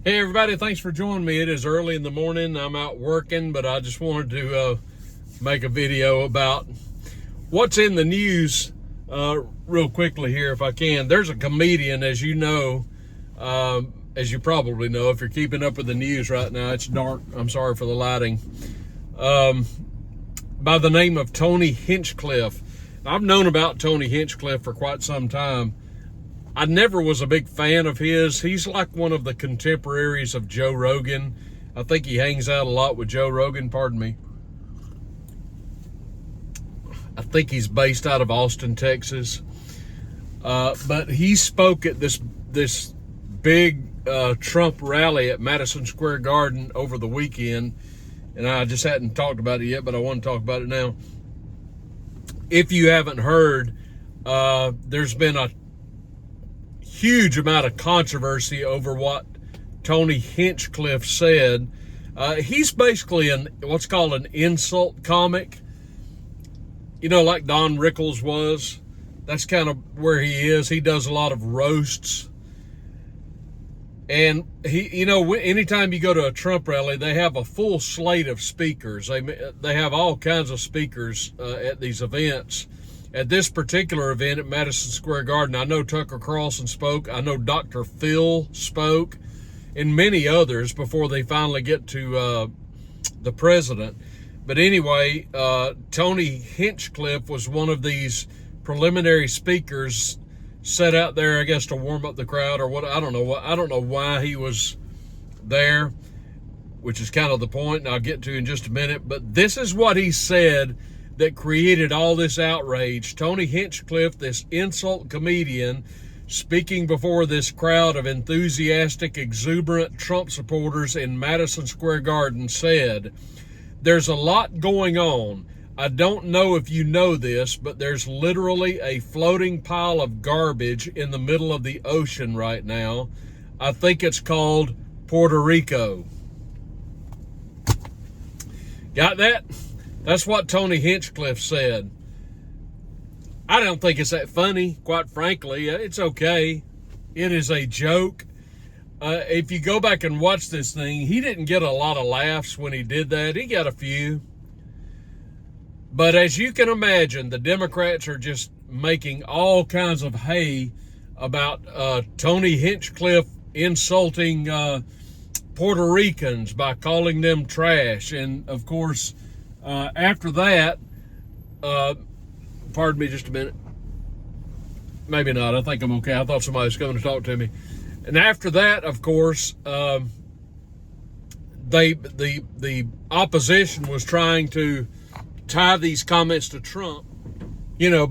Hey everybody, thanks for joining me. It is early in the morning. I'm out working, but I just wanted to make a video about what's in the news real quickly here if I can. There's a comedian, as you know, as you probably know, if you're keeping up with the news right now. It's dark. I'm sorry for the lighting. By the name of Tony Hinchcliffe. I've known about Tony Hinchcliffe for quite some time. I never was a big fan of his. He's like one of the contemporaries of Joe Rogan. I think he hangs out a lot with Joe Rogan, pardon me. I think he's based out of Austin, Texas. But he spoke at this big Trump rally at Madison Square Garden over the weekend. And I just hadn't talked about it yet, but I want to talk about it now. If you haven't heard, there's been a huge amount of controversy over what Tony Hinchcliffe said. He's basically what's called an insult comic. You know, like Don Rickles was. That's kind of where he is. He does a lot of roasts. And anytime you go to a Trump rally, they have a full slate of speakers. They have all kinds of speakers at these events. At this particular event at Madison Square Garden, I know Tucker Carlson spoke. I know Dr. Phil spoke, and many others before they finally get to the president. But anyway, Tony Hinchcliffe was one of these preliminary speakers set out there, I guess, to warm up the crowd or what. I don't know why he was there, which is kind of the point, and I'll get to in just a minute. But this is what he said that created all this outrage. Tony Hinchcliffe, this insult comedian, speaking before this crowd of enthusiastic, exuberant Trump supporters in Madison Square Garden, said, "There's a lot going on. I don't know if you know this, but there's literally a floating pile of garbage in the middle of the ocean right now. I think it's called Puerto Rico." Got that? That's what Tony Hinchcliffe said. I don't think it's that funny, quite frankly. It's okay. It is a joke. If you go back and watch this thing, he didn't get a lot of laughs when he did that. He got a few. But as you can imagine, the Democrats are just making all kinds of hay about Tony Hinchcliffe insulting Puerto Ricans by calling them trash. And, of course, after that, pardon me just a minute. Maybe not. I think I'm okay. I thought somebody was coming to talk to me. And after that, of course, the opposition was trying to tie these comments to Trump,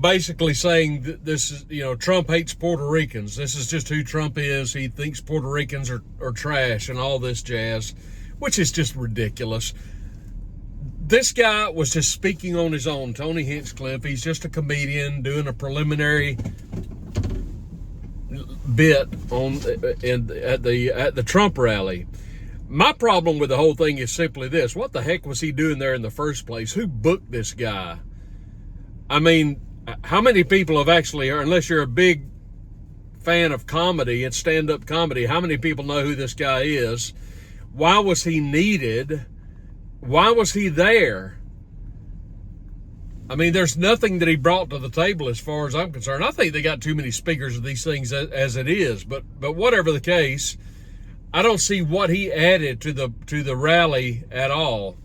basically saying that this is, Trump hates Puerto Ricans. This is just who Trump is. He thinks Puerto Ricans are trash and all this jazz, which is just ridiculous. This guy was just speaking on his own, Tony Hinchcliffe. He's just a comedian doing a preliminary bit at the Trump rally. My problem with the whole thing is simply this: what the heck was he doing there in the first place? Who booked this guy? I mean, how many people have actually, unless you're a big fan of comedy and stand-up comedy, how many people know who this guy is? Why was he needed? Why was he there? I mean, there's nothing that he brought to the table as far as I'm concerned. I think they got too many speakers of these things as it is. But whatever the case, I don't see what he added to the rally at all.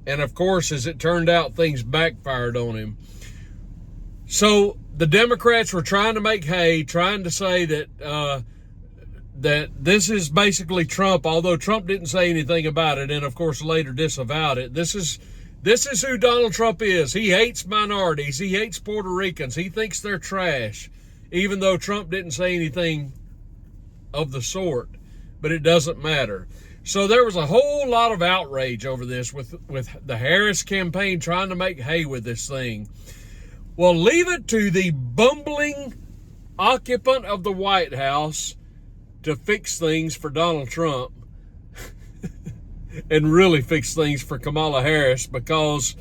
And of course, as it turned out, things backfired on him. So the Democrats were trying to make hay, trying to say that that this is basically Trump, although Trump didn't say anything about it, and of course later disavowed it. This is who Donald Trump is. He hates minorities. He hates Puerto Ricans. He thinks they're trash, even though Trump didn't say anything of the sort. But it doesn't matter. So there was a whole lot of outrage over this with the Harris campaign trying to make hay with this thing. Well, leave it to the bumbling occupant of the White House to fix things for Donald Trump and really fix things for Kamala Harris, because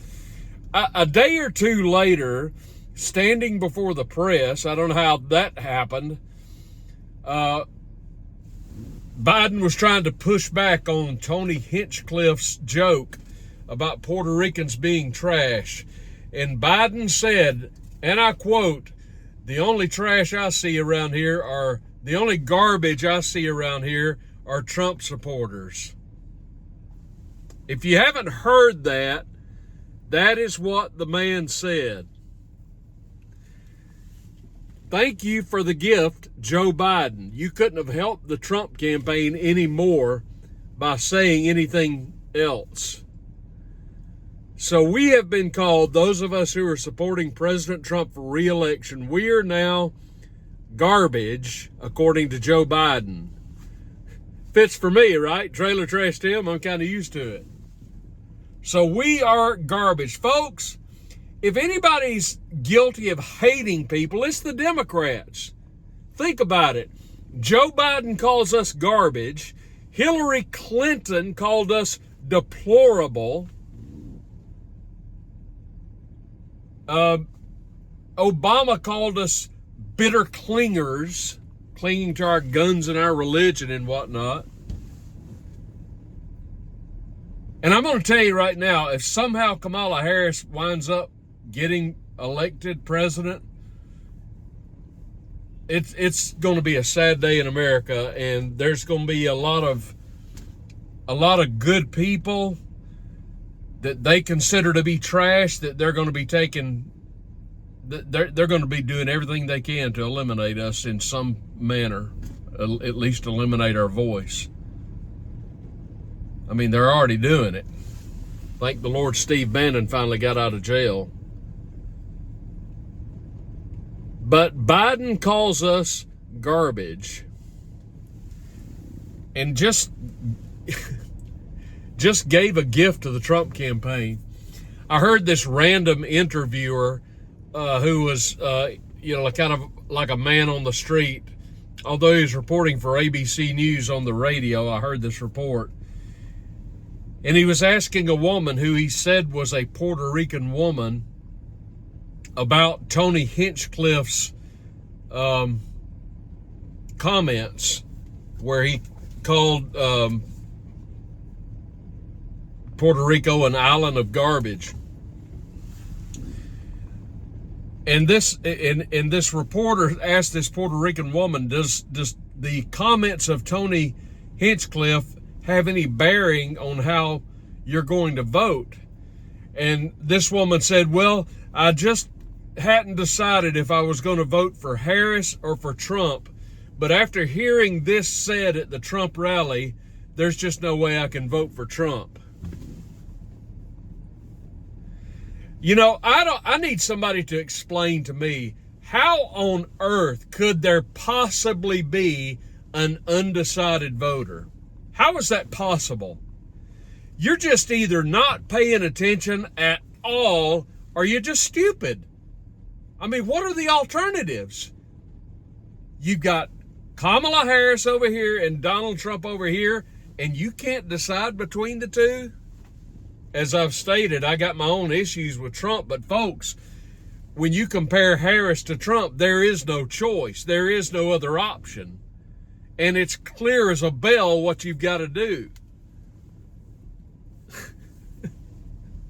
a day or two later, standing before the press, I don't know how that happened, Biden was trying to push back on Tony Hinchcliffe's joke about Puerto Ricans being trash. And Biden said, and I quote, the only garbage I see around here are Trump supporters. If you haven't heard that, that is what the man said. Thank you for the gift, Joe Biden. You couldn't have helped the Trump campaign any more by saying anything else. So we have been called, those of us who are supporting President Trump for re-election, we are now garbage, according to Joe Biden. Fits for me, right? Trailer Trash Tim, I'm kind of used to it. So we are garbage. Folks, if anybody's guilty of hating people, it's the Democrats. Think about it. Joe Biden calls us garbage. Hillary Clinton called us deplorable. Obama called us bitter clingers, clinging to our guns and our religion and whatnot. And I'm going to tell you right now, if somehow Kamala Harris winds up getting elected president, it's going to be a sad day in America, and there's going to be a lot of good people that they consider to be trash that they're going to be taking. They're going to be doing everything they can to eliminate us in some manner, at least eliminate our voice. I mean, they're already doing it. Thank the Lord Steve Bannon finally got out of jail. But Biden calls us garbage. And just gave a gift to the Trump campaign. I heard this random interviewer who was, kind of like a man on the street. Although he was reporting for ABC News on the radio, I heard this report. And he was asking a woman who he said was a Puerto Rican woman about Tony Hinchcliffe's comments where he called Puerto Rico an island of garbage. And this reporter asked this Puerto Rican woman, does the comments of Tony Hinchcliffe have any bearing on how you're going to vote? And this woman said, well, I just hadn't decided if I was going to vote for Harris or for Trump. But after hearing this said at the Trump rally, there's just no way I can vote for Trump. You know, I need somebody to explain to me, how on earth could there possibly be an undecided voter? How is that possible? You're just either not paying attention at all or you're just stupid. I mean, what are the alternatives? You've got Kamala Harris over here and Donald Trump over here, and you can't decide between the two? As I've stated, I got my own issues with Trump, but folks, when you compare Harris to Trump, there is no choice. There is no other option. And it's clear as a bell what you've got to do.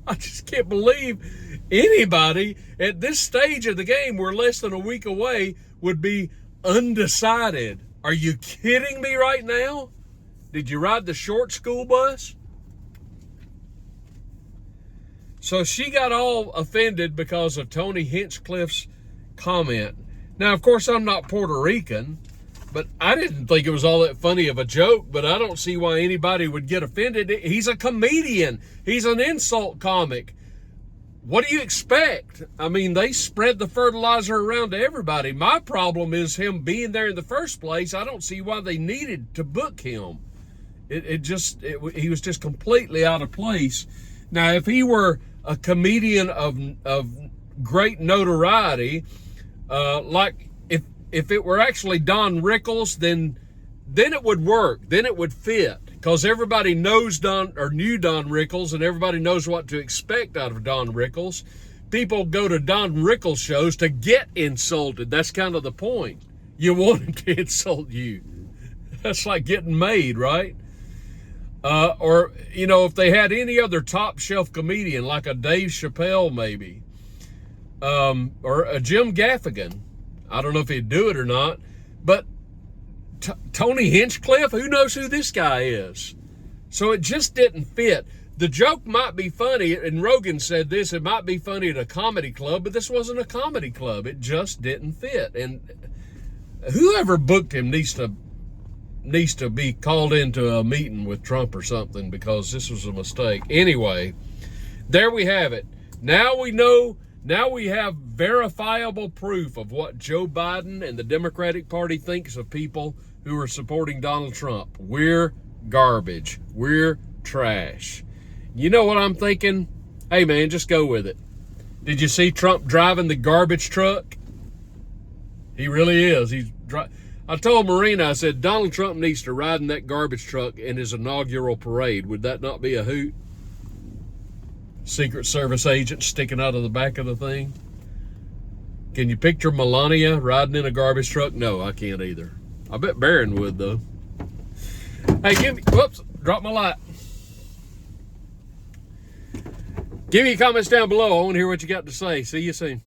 I just can't believe anybody at this stage of the game, we're less than a week away, would be undecided. Are you kidding me right now? Did you ride the short school bus? So she got all offended because of Tony Hinchcliffe's comment. Now, of course, I'm not Puerto Rican, but I didn't think it was all that funny of a joke, but I don't see why anybody would get offended. He's a comedian. He's an insult comic. What do you expect? I mean, they spread the fertilizer around to everybody. My problem is him being there in the first place. I don't see why they needed to book him. He was just completely out of place. Now, if he were a comedian of great notoriety, like if it were actually Don Rickles, then it would work. Then it would fit, because everybody knows knew Don Rickles, and everybody knows what to expect out of Don Rickles. People go to Don Rickles shows to get insulted. That's kind of the point. You want him to insult you. That's like getting made, right? Or, you know, if they had any other top shelf comedian, like a Dave Chappelle maybe, or a Jim Gaffigan, I don't know if he'd do it or not, but Tony Hinchcliffe, who knows who this guy is? So it just didn't fit. The joke might be funny, and Rogan said this, it might be funny at a comedy club, but this wasn't a comedy club. It just didn't fit. And whoever booked him needs to be called into a meeting with Trump or something, because this was a mistake. Anyway, there we have it. Now we know, now we have verifiable proof of what Joe Biden and the Democratic Party thinks of people who are supporting Donald Trump. We're garbage. We're trash. You know what I'm thinking? Hey man, just go with it. Did you see Trump driving the garbage truck? He really is. I told Marina, I said, Donald Trump needs to ride in that garbage truck in his inaugural parade. Would that not be a hoot? Secret Service agent sticking out of the back of the thing. Can you picture Melania riding in a garbage truck? No, I can't either. I bet Barron would, though. Hey, whoops, dropped my light. Give me comments down below. I want to hear what you got to say. See you soon.